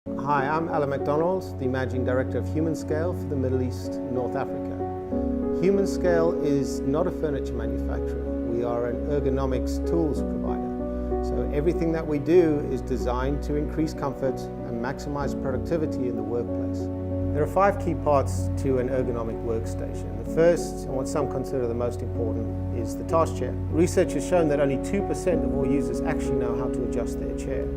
Hi, I'm Alan MacDonald, the Managing Director of Human Scale for the Middle East and North Africa. Human Scale is not a furniture manufacturer. We are an ergonomics tools provider. So everything that we do is designed to increase comfort and maximize productivity in the workplace. There are 5 key parts to an ergonomic workstation. The first, and what some consider the most important, is the task chair. Research has shown that only 2% of all users actually know how to adjust their chair.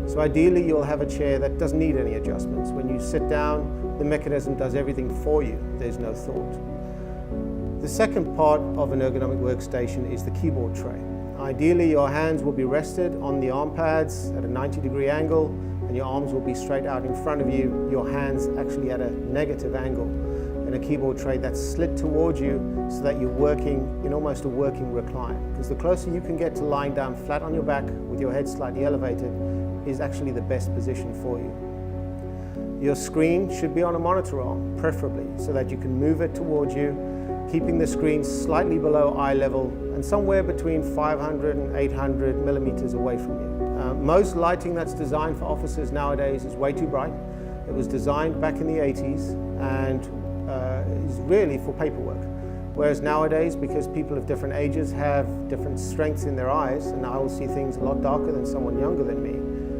So ideally, you'll have a chair that doesn't need any adjustments. When you sit down, the mechanism does everything for you. There's no thought. The second part of an ergonomic workstation is the keyboard tray. Ideally, your hands will be rested on the arm pads at a 90-degree angle, and your arms will be straight out in front of you, your hands actually at a negative angle, and a keyboard tray that's slid towards you so that you're working in almost a working recline. Because the closer you can get to lying down flat on your back with your head slightly elevated is actually the best position for you. Your screen should be on a monitor arm, preferably, so that you can move it towards you, keeping the screen slightly below eye level and somewhere between 500 and 800 millimeters away from you. Most lighting that's designed for offices nowadays is way too bright. It was designed back in the 80s and is really for paperwork. Whereas nowadays, because people of different ages have different strengths in their eyes, and I will see things a lot darker than someone younger than me,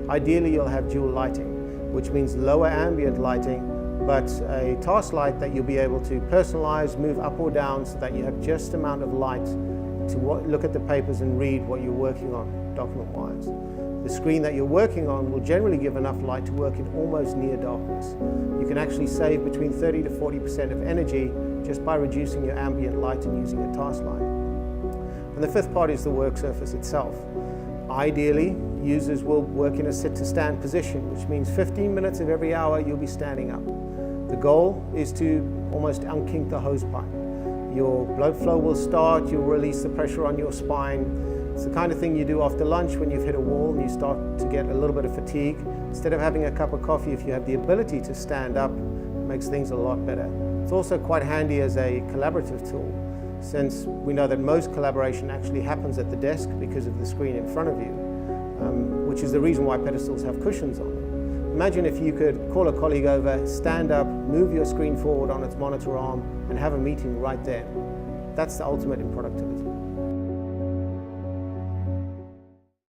ideally you'll have dual lighting, which means lower ambient lighting, but a task light that you'll be able to personalize, move up or down so that you have just amount of light to look at the papers and read what you're working on document-wise. The screen that you're working on will generally give enough light to work in almost near darkness. You can actually save between 30 to 40% of energy just by reducing your ambient light and using a task light. And the fifth part is the work surface itself. Ideally, users will work in a sit-to-stand position, which means 15 minutes of every hour you'll be standing up. The goal is to almost unkink the hose pipe. Your blood flow will start, you'll release the pressure on your spine. It's the kind of thing you do after lunch when you've hit a wall and you start to get a little bit of fatigue. Instead of having a cup of coffee, if you have the ability to stand up, it makes things a lot better. It's also quite handy as a collaborative tool, since we know that most collaboration actually happens at the desk because of the screen in front of you, which is the reason why pedestals have cushions on them. Imagine if you could call a colleague over, stand up, move your screen forward on its monitor arm, and have a meeting right there. That's the ultimate in productivity.